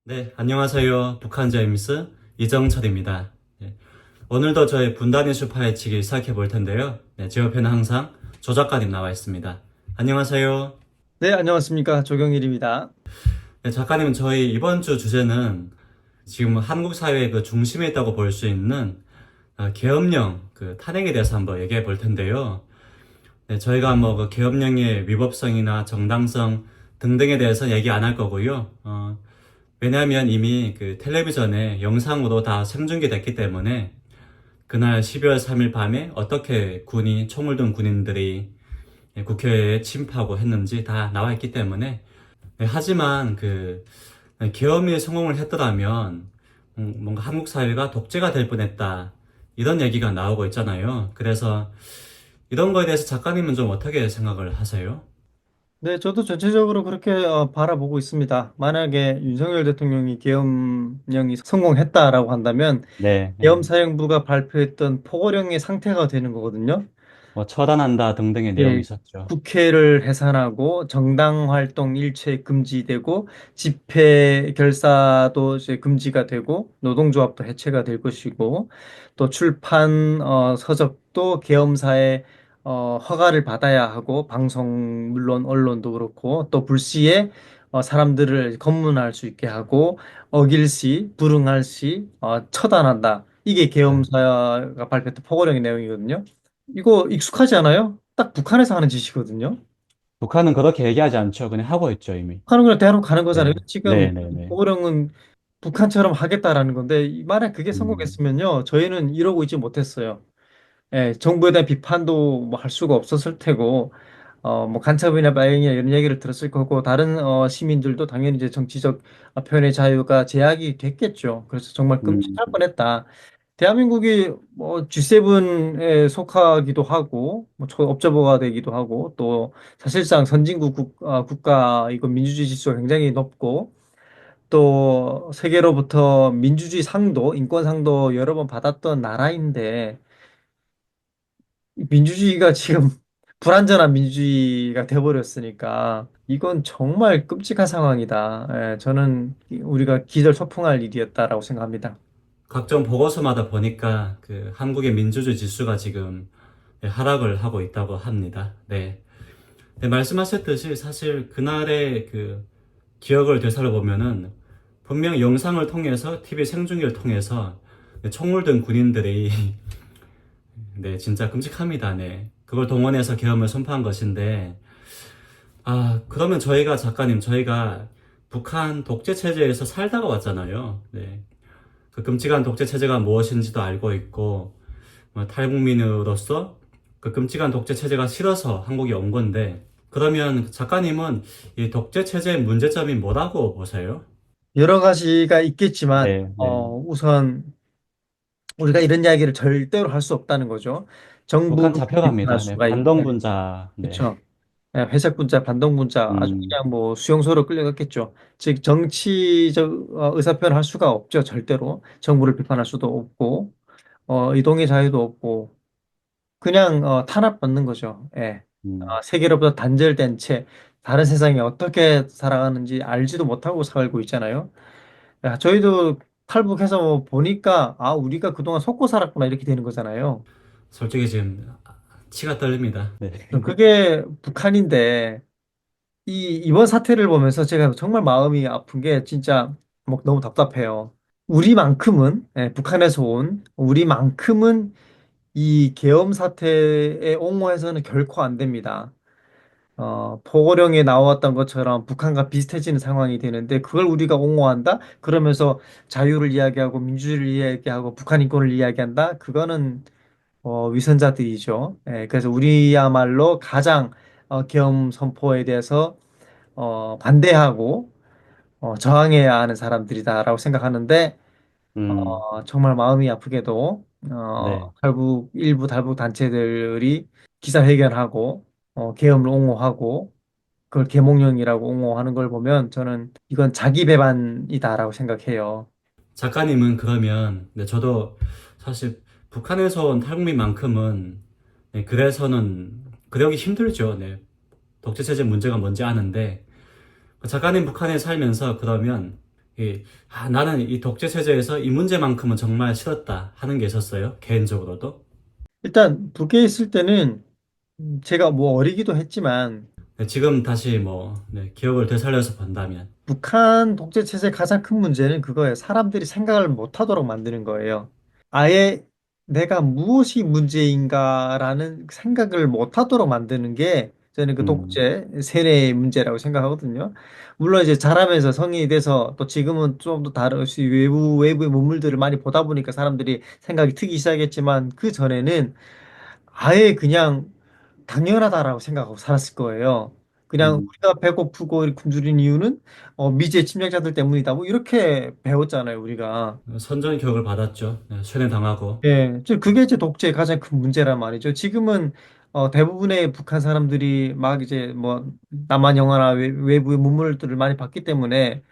네, 안녕하세요. 북한자임스 이정철입니다. 네, 오늘도 저희 분단 이슈 파헤치기 시작해 볼 텐데요. 네, 제 옆에는 항상 조 작가님 나와 있습니다. 안녕하세요. 네, 안녕하십니까. 조경일입니다. 네, 작가님, 저희 이번 주 주제는 지금 한국 사회의 그 중심에 있다고 볼 수 있는 계엄령 그 탄핵에 대해서 한번 얘기해 볼 텐데요. 네, 저희가 뭐 그 계엄령의 위법성이나 정당성 등등에 대해서 얘기 안 할 거고요. 왜냐하면 이미 그 텔레비전에 영상으로 다 생중계됐기 때문에 그날 12월 3일 밤에 어떻게 총을 든 군인들이 국회에 침입하고 했는지 다 나와 있기 때문에 하지만 그 계엄이 성공을 했더라면 뭔가 한국 사회가 독재가 될 뻔했다 이런 얘기가 나오고 있잖아요. 그래서 이런 거에 대해서 작가님은 좀 어떻게 생각을 하세요? 네, 저도 전체적으로 그렇게 바라보고 있습니다. 만약에 윤석열 대통령이 계엄령이 성공했다라고 한다면 네, 계엄 네. 사령부가 발표했던 포고령의 상태가 되는 거거든요. 뭐 처단한다 등등의 내용이 예, 있었죠. 국회를 해산하고 정당 활동 일체 금지되고 집회 결사도 이제 금지가 되고 노동조합도 해체가 될 것이고 또 출판 서적도 계엄사의 허가를 받아야 하고 방송 물론 언론도 그렇고 또 불시에 사람들을 검문할 수 있게 하고 어길 시 불응할 시 처단한다. 이게 네. 계엄사가 발표했던 포고령의 내용이거든요. 이거 익숙하지 않아요? 딱 북한에서 하는 짓이거든요. 북한은 그렇게 얘기하지 않죠. 그냥 하고 있죠, 이미. 북한은 그냥 대놓고 가는 거잖아요. 네, 지금 네, 네, 네. 보령은 북한처럼 하겠다라는 건데 만약 그게 음, 성공했으면요, 저희는 이러고 있지 못했어요. 예, 정부에 대한 비판도 뭐 할 수가 없었을 테고, 뭐 간첩이나 마약이나 이런 얘기를 들었을 거고, 다른 시민들도 당연히 이제 정치적 표현의 자유가 제약이 됐겠죠. 그래서 정말 음, 끔찍할 뻔했다. 대한민국이 뭐 G7에 속하기도 하고, 뭐 초업저버가 되기도 하고, 또 사실상 선진국 국가이고 민주주의 지수가 굉장히 높고, 또 세계로부터 민주주의 상도, 인권 상도 여러 번 받았던 나라인데, 민주주의가 지금 불완전한 민주주의가 돼버렸으니까 이건 정말 끔찍한 상황이다. 예, 저는 우리가 기절초풍할 일이었다라고 생각합니다. 각종 보고서마다 보니까 그 한국의 민주주의 지수가 지금 하락을 하고 있다고 합니다. 네. 네, 말씀하셨듯이 사실 그날의 그 기억을 되살려 보면은 분명 영상을 통해서 TV 생중계를 통해서 총을 든 군인들이 네, 진짜 끔찍합니다. 네. 그걸 동원해서 계엄을 선포한 것인데 그러면 저희가 북한 독재 체제에서 살다가 왔잖아요. 네. 그 끔찍한 독재 체제가 무엇인지도 알고 있고, 탈북민으로서 그 끔찍한 독재 체제가 싫어서 한국에 온 건데, 그러면 작가님은 이 독재 체제의 문제점이 뭐라고 보세요? 여러 가지가 있겠지만, 네, 네. 우선 우리가 이런 이야기를 절대로 할 수 없다는 거죠. 북한 정부를 비판할 잡혀갑니다. 네, 수가 있고, 반동분자. 네. 그렇죠. 회색 분자, 반동 분자, 아주 음, 그냥 뭐 수용소로 끌려갔겠죠. 즉 정치적 의사표현을 할 수가 없죠. 절대로 정부를 비판할 수도 없고, 이동의 자유도 없고, 그냥 탄압받는 거죠. 예. 음. 세계로부터 단절된 채 다른 세상이 어떻게 살아가는지 알지도 못하고 살고 있잖아요. 야, 저희도 탈북해서 뭐 보니까 우리가 그동안 속고 살았구나 이렇게 되는 거잖아요. 솔직히 지금 치가 떨립니다. 네. 그게 북한인데 이번 사태를 보면서 제가 정말 마음이 아픈 게 진짜 뭐 너무 답답해요. 우리만큼은 북한에서 온 우리만큼은 이 계엄 사태에 옹호해서는 결코 안 됩니다. 포고령에 나왔던 것처럼 북한과 비슷해지는 상황이 되는데 그걸 우리가 옹호한다? 그러면서 자유를 이야기하고 민주주의를 이야기하고 북한 인권을 이야기한다? 그거는 위선자들이죠. 그래서 우리야말로 가장 계엄 선포에 대해서 반대하고 저항해야 하는 사람들이다라고 생각하는데 음, 정말 마음이 아프게도 네. 결국 일부 탈북 단체들이 기자회견하고 계엄을 옹호하고 그걸 계몽령이라고 옹호하는 걸 보면 저는 이건 자기 배반이다라고 생각해요. 작가님은 그러면, 네, 저도 사실 북한에서 온 탈북민만큼은, 네, 그러기 힘들죠. 네. 독재체제 문제가 뭔지 아는데, 작가님 북한에 살면서 그러면 나는 이 독재 체제에서 이 문제만큼은 정말 싫었다 하는 게 있었어요. 개인적으로도. 일단 북에 있을 때는 제가 뭐 어리기도 했지만 네, 지금 다시 기억을 되살려서 본다면. 북한 독재 체제의 가장 큰 문제는 그거예요. 사람들이 생각을 못 하도록 만드는 거예요. 아예 내가 무엇이 문제인가라는 생각을 못 하도록 만드는 게 저는 그 음, 독재 세뇌의 문제라고 생각하거든요. 물론 이제 자라면서 성인이 돼서 또 지금은 좀 더 다른 외부의 문물들을 많이 보다 보니까 사람들이 생각이 트기 시작했지만 그 전에는 아예 그냥 당연하다라고 생각하고 살았을 거예요. 그냥 음, 우리가 배고프고 이렇게 굶주린 이유는 미제 침략자들 때문이다. 뭐 이렇게 배웠잖아요, 우리가. 선전 교육을 받았죠. 네, 세뇌당하고. 예, 그게 이제 독재의 가장 큰 문제란 말이죠. 지금은 대부분의 북한 사람들이 막 이제 뭐 남한 영화나 외부의 문물들을 많이 봤기 때문에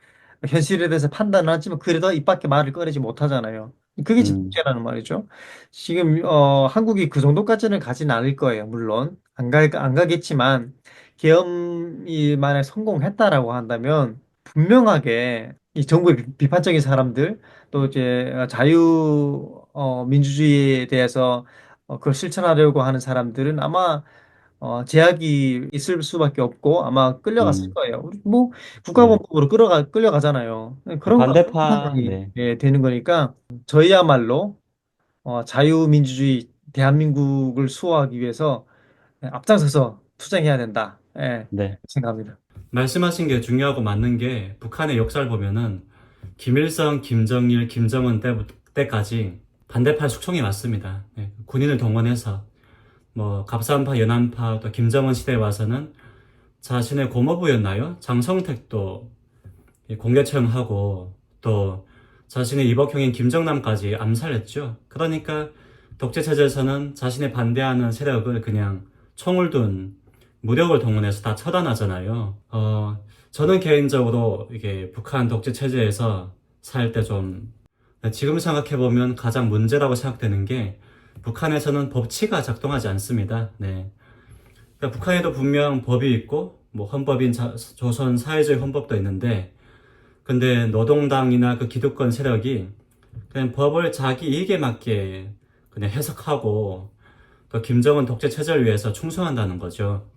현실에 대해서 판단을 하지만 그래도 입 밖에 말을 꺼내지 못하잖아요. 그게 제 음, 문제라는 말이죠. 지금 한국이 그 정도까지는 가진 않을 거예요. 물론 안 가겠지만 계엄이 만약 성공했다라고 한다면 분명하게 이 정부의 비판적인 사람들 또 이제 자유 민주주의에 대해서 그걸 실천하려고 하는 사람들은 아마 제약이 있을 수밖에 없고 아마 끌려갔을 음. 거예요. 우리 뭐 네. 국가본부로 끌려가잖아요. 그런 거 반대파, 상황이 네. 되는 거니까 저희야말로 자유민주주의 대한민국을 수호하기 위해서 앞장서서 투쟁해야 된다. 예, 네. 생각합니다. 말씀하신 게 중요하고 맞는 게 북한의 역사를 보면은 김일성, 김정일, 김정은 때까지 반대파 숙청이 왔습니다. 네, 군인을 동원해서 갑산파, 연안파, 또 김정은 시대에 와서는 자신의 고모부였나요? 장성택도 공개 처형하고 또 자신의 이복형인 김정남까지 암살했죠. 그러니까 독재 체제에서는 자신의 반대하는 세력을 그냥 총을 둔 무력을 동원해서 다 처단하잖아요. 저는 개인적으로 이게 북한 독재 체제에서 살 때 좀 지금 생각해보면 가장 문제라고 생각되는 게 북한에서는 법치가 작동하지 않습니다. 네. 그러니까 북한에도 분명 법이 있고 헌법인 조선 사회주의 헌법도 있는데 근데 노동당이나 그 기득권 세력이 그냥 법을 자기 이익에 맞게 그냥 해석하고 또 김정은 독재 체제를 위해서 충성한다는 거죠.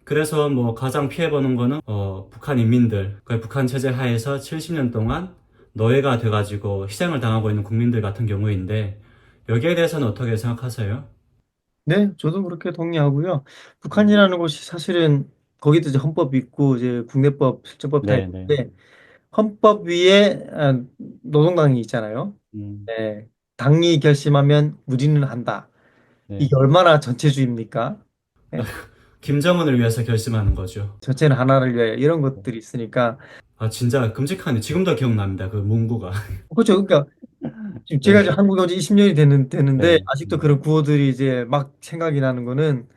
그래서 가장 피해보는 거는 북한 인민들, 그 북한 체제 하에서 70년 동안 노예가 돼가지고 희생을 당하고 있는 국민들 같은 경우인데 여기에 대해서는 어떻게 생각하세요? 네, 저도 그렇게 동의하고요. 음, 북한이라는 곳이 사실은 거기도 이제 헌법이 있고 이제 국내법, 실정법 다 네, 네. 있는데 헌법 위에 노동당이 있잖아요. 음, 네, 당이 결심하면 우리는 한다. 네. 이게 얼마나 전체주의입니까? 네, 김정은을 위해서 결심하는 거죠. 전체는 하나를 위하여 이런 것들이 있으니까 아, 진짜 끔찍하네. 지금도 기억납니다. 그 문구가. 그렇죠. 그러니까 지금 제가 이제 네, 한국에 온 지 20년이 되는데 네. 아직도 그런 구호들이 이제 막 생각이 나는 거는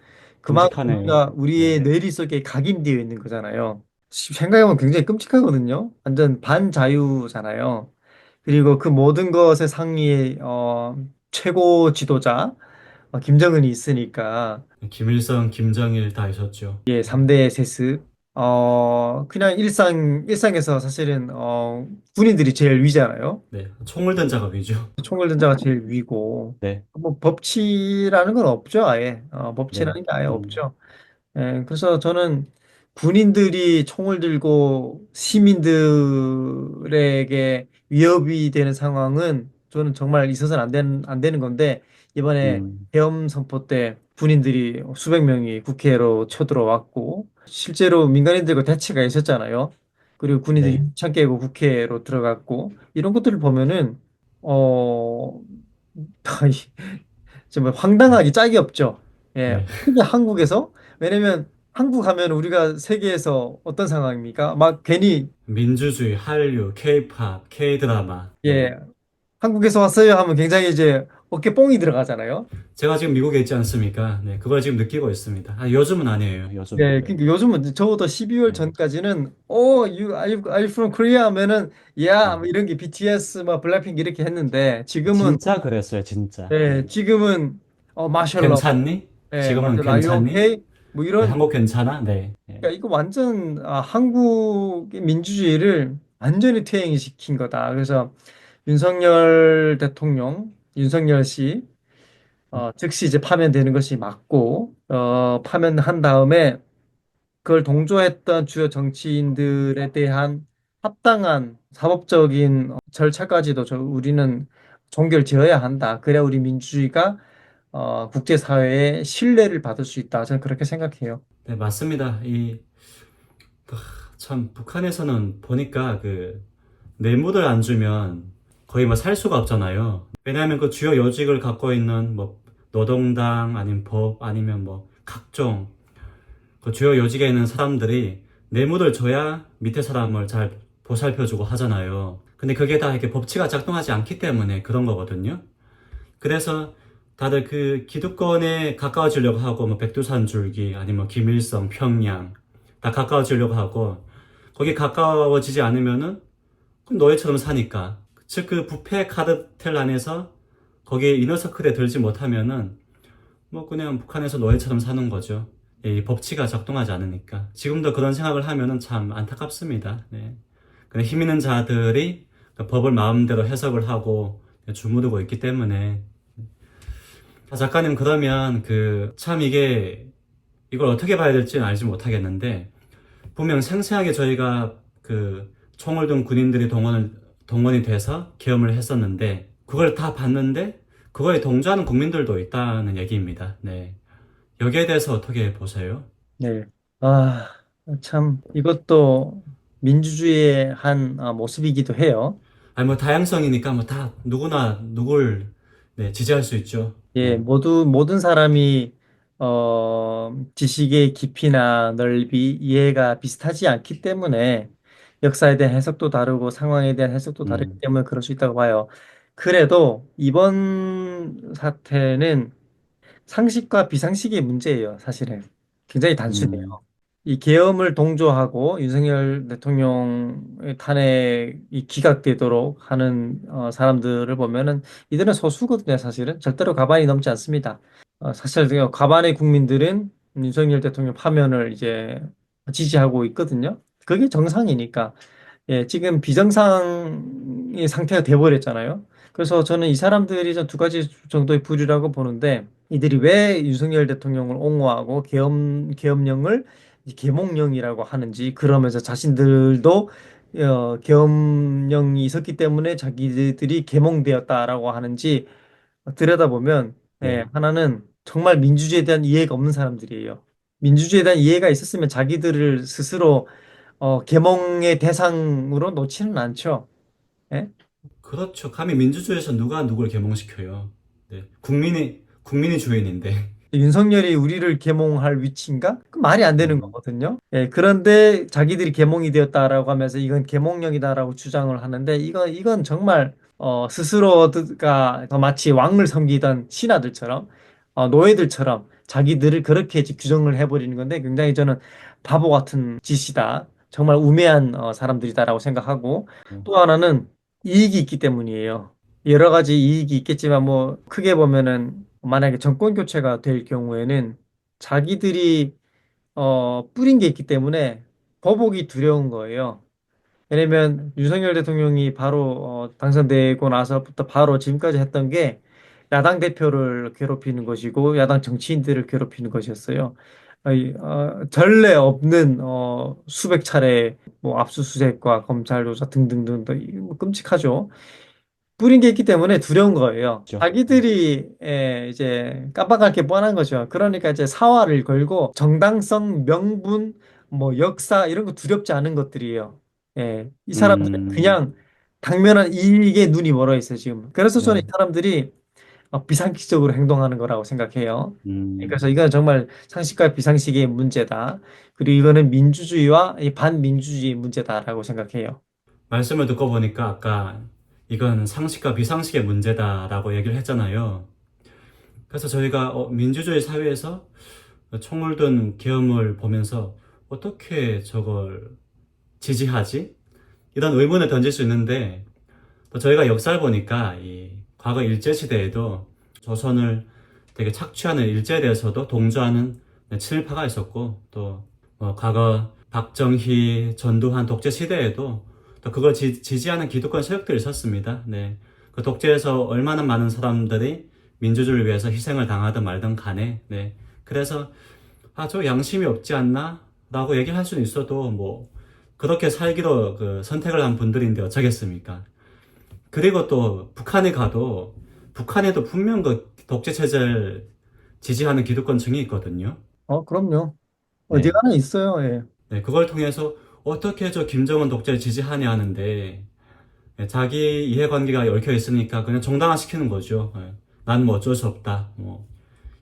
그만큼 끔찍하네요. 우리가 우리의 네, 뇌리 속에 각인되어 있는 거잖아요. 생각해보면 굉장히 끔찍하거든요. 완전 반자유잖아요. 그리고 그 모든 것의 상위에 최고 지도자 김정은이 있으니까 김일성, 김정일 다 있었죠. 예, 3대 세습. 그냥 일상에서 사실은 군인들이 제일 위잖아요. 네, 총을 든 자가 위죠. 총을 든 자가 제일 위고 네, 뭐 법치라는 건 없죠, 아예. 네. 법치라는 게 아예 음, 없죠. 예, 그래서 저는 군인들이 총을 들고 시민들에게 위협이 되는 상황은 저는 정말 있어서는 안 되는 건데 이번에 음, 계엄 선포 때 군인들이 수백 명이 국회로 쳐들어왔고 실제로 민간인들과 대치가 있었잖아요. 그리고 군인들이 네, 창 깨고 국회로 들어갔고 이런 것들을 보면은 어 정말 황당하기 짝이 없죠. 예. 네. 특히 한국에서 왜냐면 한국 하면 우리가 세계에서 어떤 상황입니까? 막 괜히 민주주의, 한류, 케이팝, 케이드라마. 네. 예 한국에서 왔어요 하면 굉장히 이제 어깨 뽕이 들어가잖아요. 제가 지금 미국에 있지 않습니까? 네, 그걸 지금 느끼고 있습니다. 아, 요즘은 아니에요. 요즘은. 네, 그러니까 요즘은 적어도 12월 네, 전까지는 are you from Korea 하면은 야 네. 뭐 이런 게 BTS 막 블랙핑크 이렇게 했는데 지금은 진짜 그랬어요, 진짜. 예 네. 지금은 마셜러 괜찮니? 예 지금은 마셜러 are you 괜찮니? okay 뭐 네, 이런 한국 괜찮아? 네. 네. 그러니까 이거 완전 한국의 민주주의를 완전히 퇴행이 시킨 거다. 그래서 윤석열 대통령, 윤석열 씨, 즉시 이제 파면되는 것이 맞고, 파면한 다음에 그걸 동조했던 주요 정치인들에 대한 합당한 사법적인 절차까지도 우리는 종결 지어야 한다. 그래야 우리 민주주의가 국제사회의 신뢰를 받을 수 있다. 저는 그렇게 생각해요. 네, 맞습니다. 참, 북한에서는 보니까 뇌물을 안 주면 거의 뭐 살 수가 없잖아요. 왜냐하면 그 주요 요직을 갖고 있는 뭐 노동당 아니면 법 아니면 뭐 각종 그 주요 요직에 있는 사람들이 뇌물을 줘야 밑에 사람을 잘 보살펴주고 하잖아요. 근데 그게 다 이렇게 법치가 작동하지 않기 때문에 그런 거거든요. 그래서 다들 그 기득권에 가까워지려고 하고 뭐 백두산 줄기 아니면 뭐 김일성, 평양 다 가까워지려고 하고 거기 가까워지지 않으면은 그럼 노예처럼 사니까 즉 그 부패 카르텔 안에서 거기에 이너서클에 들지 못하면은 뭐 그냥 북한에서 노예처럼 사는 거죠. 이 법치가 작동하지 않으니까 지금도 그런 생각을 하면은 참 안타깝습니다. 네. 근데 힘 있는 자들이 그 법을 마음대로 해석을 하고 주무르고 있기 때문에 작가님 그러면 참 이걸 어떻게 봐야 될지는 알지 못하겠는데 분명 생생하게 저희가 총을 든 군인들이 동원이 돼서 계엄을 했었는데 그걸 다 봤는데 그거에 동조하는 국민들도 있다는 얘기입니다. 네. 여기에 대해서 어떻게 보세요? 네. 아, 참, 이것도 민주주의의 한 모습이기도 해요. 아니 뭐 다양성이니까 뭐 다 누구나 누굴 네, 지지할 수 있죠. 예, 네. 모든 사람이, 지식의 깊이나 넓이, 이해가 비슷하지 않기 때문에 역사에 대한 해석도 다르고 상황에 대한 해석도 다르기 음, 때문에 그럴 수 있다고 봐요. 그래도 이번 사태는 상식과 비상식의 문제예요, 사실은. 굉장히 단순해요. 음, 이 계엄을 동조하고 윤석열 대통령의 탄핵이 기각되도록 하는 사람들을 보면은 이들은 소수거든요, 사실은. 절대로 과반이 넘지 않습니다. 사실 과반의 국민들은 윤석열 대통령 파면을 이제 지지하고 있거든요. 그게 정상이니까. 예, 지금 비정상의 상태가 돼버렸잖아요. 그래서 저는 이 사람들이 전 두 가지 정도의 부류라고 보는데 이들이 왜 윤석열 대통령을 옹호하고 계엄령을 계몽령이라고 하는지 그러면서 자신들도 계엄령이 있었기 때문에 자기들이 계몽되었다라고 하는지 들여다보면 예, 네. 하나는 정말 민주주의에 대한 이해가 없는 사람들이에요. 민주주의에 대한 이해가 있었으면 자기들을 스스로 계몽의 대상으로 놓지는 않죠. 예? 그렇죠. 감히 민주주의에서 누가 누굴 계몽시켜요. 네. 국민이 주인인데. 윤석열이 우리를 계몽할 위치인가? 그 말이 안 되는 음, 거거든요. 예, 그런데 자기들이 계몽이 되었다라고 하면서 이건 계몽령이다라고 주장을 하는데 이건 정말 스스로가 마치 왕을 섬기던 신하들처럼 노예들처럼 자기들을 그렇게 이제 규정을 해버리는 건데 굉장히 저는 바보 같은 짓이다. 정말 우매한 사람들이다라고 생각하고 또 하나는 이익이 있기 때문이에요. 여러 가지 이익이 있겠지만 뭐 크게 보면은 만약에 정권 교체가 될 경우에는 자기들이 뿌린 게 있기 때문에 보복이 두려운 거예요. 왜냐면 윤석열 대통령이 바로 당선되고 나서부터 바로 지금까지 했던 게 야당 대표를 괴롭히는 것이고 야당 정치인들을 괴롭히는 것이었어요. 전례 없는 수백 차례 뭐 압수수색과 검찰 조사 등등등 뭐 끔찍하죠. 뿌린 게 있기 때문에 두려운 거예요. 그렇죠. 자기들이 이제 깜빡할 게 뻔한 거죠. 그러니까 이제 사활을 걸고 정당성, 명분, 뭐 역사 이런 거 두렵지 않은 것들이에요. 예, 이 사람들은 음, 그냥 당면한 이익에 눈이 멀어 있어요, 지금. 그래서 저는 이 네. 사람들이 비상식적으로 행동하는 거라고 생각해요. 음, 그래서 이건 정말 상식과 비상식의 문제다. 그리고 이거는 민주주의와 이 반민주주의의 문제다라고 생각해요. 말씀을 듣고 보니까 아까 이건 상식과 비상식의 문제다라고 얘기를 했잖아요. 그래서 저희가 민주주의 사회에서 총을 든 계엄을 보면서 어떻게 저걸 지지하지? 이런 의문을 던질 수 있는데 또 저희가 역사를 보니까 이 과거 일제시대에도 조선을 되게 착취하는 일제에 대해서도 동조하는 친일파가 있었고 또 과거 박정희, 전두환 독재 시대에도 또 또 그걸 지지하는 기득권 세력들이 있었습니다. 네. 그 독재에서 얼마나 많은 사람들이 민주주의를 위해서 희생을 당하든 말든 간에, 네. 그래서, 저 양심이 없지 않나? 라고 얘기할 수는 있어도, 뭐, 그렇게 살기로 그 선택을 한 분들인데 어쩌겠습니까? 그리고 또 북한에 가도, 북한에도 분명 그 독재 체제를 지지하는 기득권층이 있거든요. 그럼요. 어디 네. 가나 있어요. 예. 네. 그걸 통해서 어떻게 저 김정은 독재를 지지하냐 하는데, 네, 자기 이해관계가 얽혀 있으니까 그냥 정당화시키는 거죠. 네. 난 뭐 어쩔 수 없다. 뭐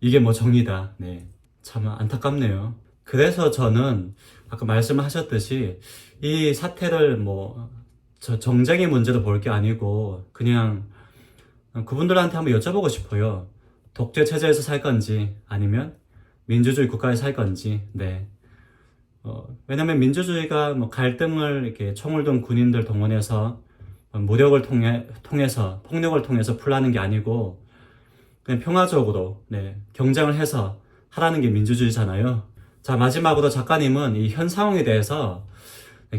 이게 뭐 정의다. 네. 참 안타깝네요. 그래서 저는 아까 말씀하셨듯이 이 사태를 뭐 저 정쟁의 문제로 볼 게 아니고 그냥 그분들한테 한번 여쭤보고 싶어요. 독재 체제에서 살 건지 아니면 민주주의 국가에 살 건지. 네. 왜냐면 민주주의가 뭐 갈등을 이렇게 총을 든 군인들 동원해서 무력을 통해서 폭력을 통해서 풀라는 게 아니고 그냥 평화적으로 네, 경쟁을 해서 하라는 게 민주주의잖아요. 자, 마지막으로 작가님은 이 현 상황에 대해서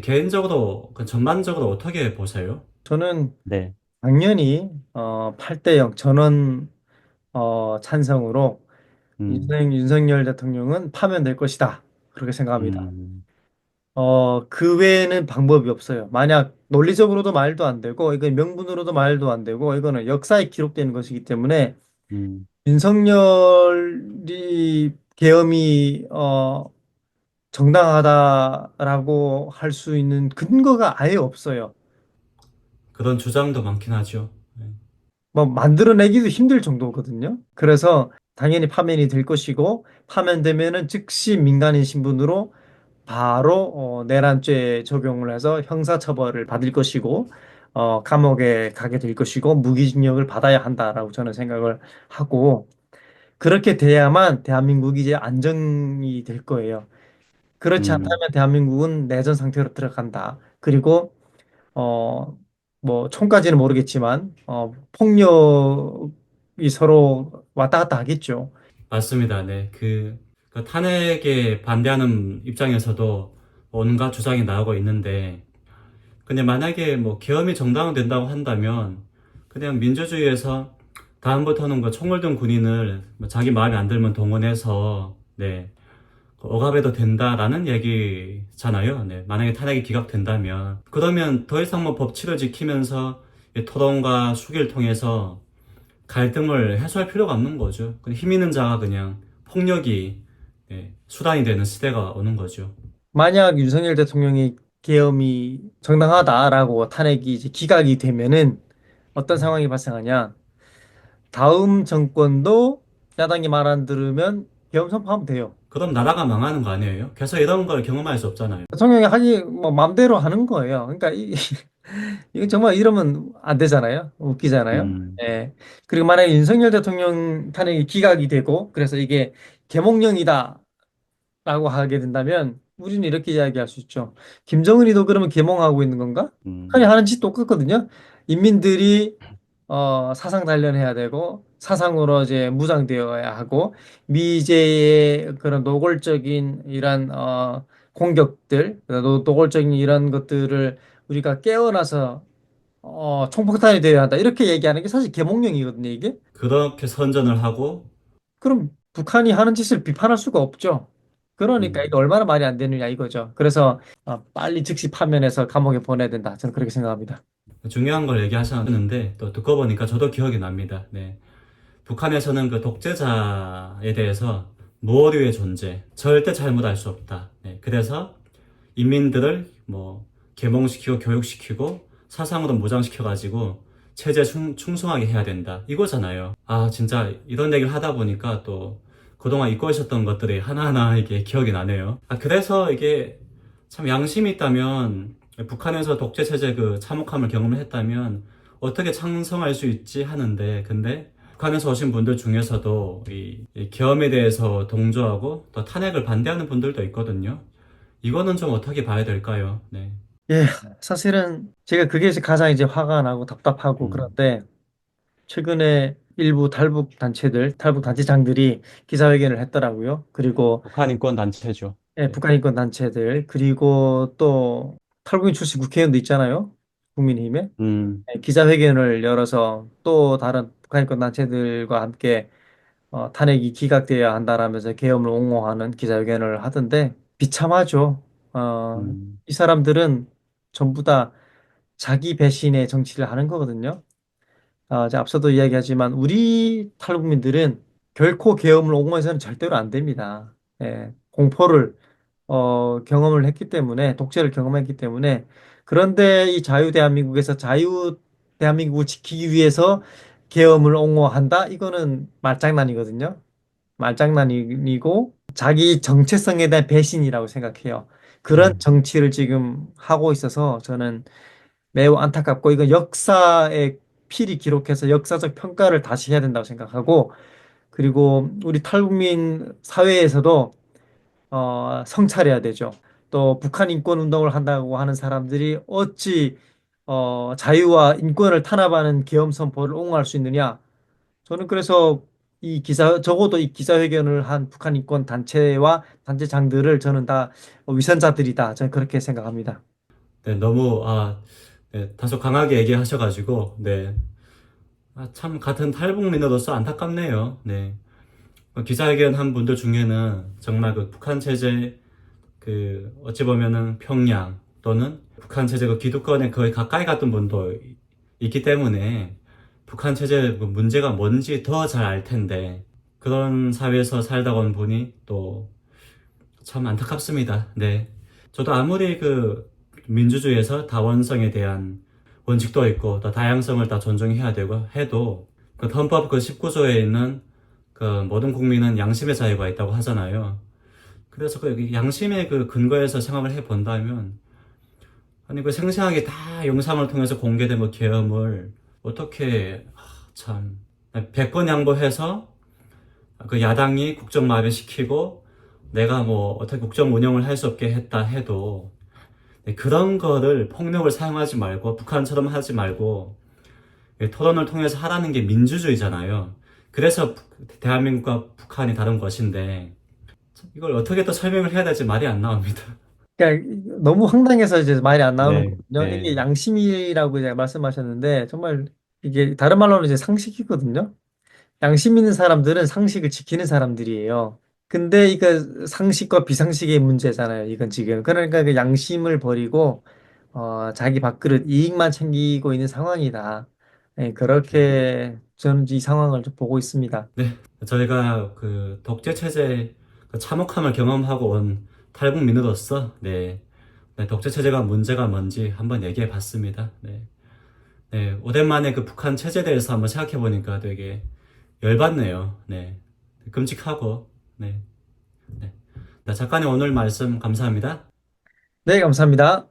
개인적으로 전반적으로 어떻게 보세요? 저는 네. 당연히 8대 0 전원 찬성으로 음, 윤석열 대통령은 파면될 것이다. 그렇게 생각합니다. 음, 그 외에는 방법이 없어요. 만약 논리적으로도 말도 안 되고, 이건 명분으로도 말도 안 되고, 이거는 역사에 기록되는 것이기 때문에 음. 윤석열이 계엄이 정당하다라고 할 수 있는 근거가 아예 없어요. 그런 주장도 많긴 하죠. 네. 뭐 만들어내기도 힘들 정도거든요. 그래서 당연히 파면이 될 것이고, 파면되면은 즉시 민간인 신분으로 바로 내란죄 적용을 해서 형사처벌을 받을 것이고, 감옥에 가게 될 것이고, 무기징역을 받아야 한다라고 저는 생각을 하고, 그렇게 돼야만 대한민국이 이제 안정이 될 거예요. 그렇지 음, 않다면 대한민국은 내전 상태로 들어간다. 그리고 어, 뭐 총까지는 모르겠지만 폭력이 서로 왔다 갔다 하겠죠. 맞습니다. 네. 그 탄핵에 반대하는 입장에서도 온갖 주장이 나오고 있는데, 근데 만약에 뭐 계엄이 정당화된다고 한다면 그냥 민주주의에서 다음부터는 그 총을 든 군인을 뭐 자기 마음에 안 들면 동원해서 네, 그 억압해도 된다라는 얘기잖아요. 네, 만약에 탄핵이 기각된다면 그러면 더 이상 뭐 법치를 지키면서 이 토론과 수기를 통해서 갈등을 해소할 필요가 없는 거죠. 그냥 힘 있는 자가 그냥 폭력이 네, 수단이 되는 시대가 오는 거죠. 만약 윤석열 대통령이 계엄이 정당하다라고 탄핵이 이제 기각이 되면은 어떤 상황이 발생하냐? 다음 정권도 야당이 말 안 들으면 계엄 선포하면 돼요. 그럼 나라가 망하는 거 아니에요? 계속 이런 걸 경험할 수 없잖아요. 대통령이 하기 뭐 마음대로 하는 거예요. 그러니까 이건 정말 이러면 안 되잖아요. 웃기잖아요. 음, 예. 그리고 만약에 윤석열 대통령 탄핵이 기각이 되고 그래서 이게 계몽령이다라고 하게 된다면 우리는 이렇게 이야기할 수 있죠. 김정은이도 그러면 계몽하고 있는 건가? 아니 음. 하는 짓 똑같거든요. 인민들이 사상 단련해야 되고 사상으로 이제 무장되어야 하고 미제의 그런 노골적인 이런 공격들, 노골적인 이런 것들을 우리가 깨어나서 총폭탄이 되어야 한다. 이렇게 얘기하는 게 사실 계몽령이거든요, 이게. 그렇게 선전을 하고, 그럼 북한이 하는 짓을 비판할 수가 없죠. 그러니까 이게 음, 얼마나 말이 안 되느냐 이거죠. 그래서 빨리 즉시 파면해서 감옥에 보내야 된다. 저는 그렇게 생각합니다. 중요한 걸 얘기하셨는데, 또 듣고 보니까 저도 기억이 납니다. 네. 북한에서는 그 독재자에 대해서 무오류의 존재, 절대 잘못할 수 없다. 네. 그래서 인민들을 뭐, 계몽시키고 교육시키고 사상으로 무장시켜가지고 체제 충성하게 해야 된다. 이거잖아요. 진짜 이런 얘기를 하다 보니까 또 그동안 잊고 있었던 것들이 하나하나 이게 기억이 나네요. 그래서 이게 참 양심이 있다면 북한에서 독재체제 그 참혹함을 경험을 했다면 어떻게 창성할 수 있지 하는데 근데 북한에서 오신 분들 중에서도 이 계엄에 대해서 동조하고 또 탄핵을 반대하는 분들도 있거든요. 이거는 좀 어떻게 봐야 될까요? 네. 예, 사실은 제가 그게 이제 가장 이제 화가 나고 답답하고 음, 그런데 최근에 일부 탈북 단체들, 탈북 단체장들이 기자회견을 했더라고요. 그리고 북한 인권 단체죠. 예, 네. 북한 인권 단체들, 그리고 또 탈북민 출신 국회의원도 있잖아요. 국민의힘에 음, 기자회견을 열어서 또 다른 북한인권 단체들과 함께 탄핵이 기각돼야 한다라면서 계엄을 옹호하는 기자회견을 하던데 비참하죠. 음, 이 사람들은 전부 다 자기 배신의 정치를 하는 거거든요. 이제 앞서도 이야기하지만 우리 탈북민들은 결코 계엄을 옹호해서는 절대로 안 됩니다. 예, 공포를 경험을 했기 때문에 독재를 경험했기 때문에 그런데 이 자유 대한민국에서 자유 대한민국을 지키기 위해서 계엄을 옹호한다? 이거는 말장난이거든요. 말장난이고 자기 정체성에 대한 배신이라고 생각해요. 그런 음. 정치를 지금 하고 있어서 저는 매우 안타깝고 이건 역사에 필히 기록해서 역사적 평가를 다시 해야 된다고 생각하고 그리고 우리 탈북민 사회에서도 성찰해야 되죠. 또 북한 인권 운동을 한다고 하는 사람들이 어찌 자유와 인권을 탄압하는 계엄 선포를 옹호할 수 있느냐? 저는 그래서 적어도 이 기자회견을 한 북한 인권 단체와 단체장들을 저는 다 위선자들이다. 저는 그렇게 생각합니다. 네, 너무, 네, 다소 강하게 얘기하셔가지고, 네. 참, 같은 탈북민으로서 안타깝네요. 네. 기자회견 한 분들 중에는 정말 그 북한 체제, 어찌 보면은 평양 또는 북한 체제 그 기득권에 거의 가까이 갔던 분도 있기 때문에 북한 체제 그 문제가 뭔지 더 잘 알 텐데, 그런 사회에서 살다 온 분이 또 참 안타깝습니다. 네. 저도 아무리 그 민주주의에서 다원성에 대한 원칙도 있고 또 다양성을 다 존중해야 되고 해도 그 헌법 그 19조에 있는 그 모든 국민은 양심의 자유가 있다고 하잖아요. 그래서 그 양심의 그 근거에서 생각을 해 본다면 아니 그 생생하게 다 영상을 통해서 공개된 그 계엄을 어떻게 참 100번 양보해서 그 야당이 국정 마비시키고 내가 뭐 어떻게 국정 운영을 할 수 없게 했다 해도 그런 거를 폭력을 사용하지 말고 북한처럼 하지 말고 토론을 통해서 하라는 게 민주주의잖아요. 그래서 대한민국과 북한이 다른 것인데 이걸 어떻게 또 설명을 해야 될지 말이 안 나옵니다. 그러니까 너무 황당해서 이제 말이 안 나오는 네, 거거든요. 이게 네, 양심이라고 이제 말씀하셨는데 정말 이게 다른 말로는 이제 상식이거든요. 양심 있는 사람들은 상식을 지키는 사람들이에요. 근데 이거 상식과 비상식의 문제잖아요. 이건 지금. 그러니까 그 양심을 버리고 자기 밥그릇 이익만 챙기고 있는 상황이다. 예, 그렇게 저는 이 상황을 좀 보고 있습니다. 네. 저희가 그 독재 체제 그 참혹함을 경험하고 온 탈북민으로서 네, 독재 체제가 문제가 뭔지 한번 얘기해 봤습니다. 네. 네, 오랜만에 그 북한 체제에 대해서 한번 생각해 보니까 되게 열받네요. 네. 끔찍하고, 네. 네. 네, 작가님 오늘 말씀 감사합니다. 네, 감사합니다.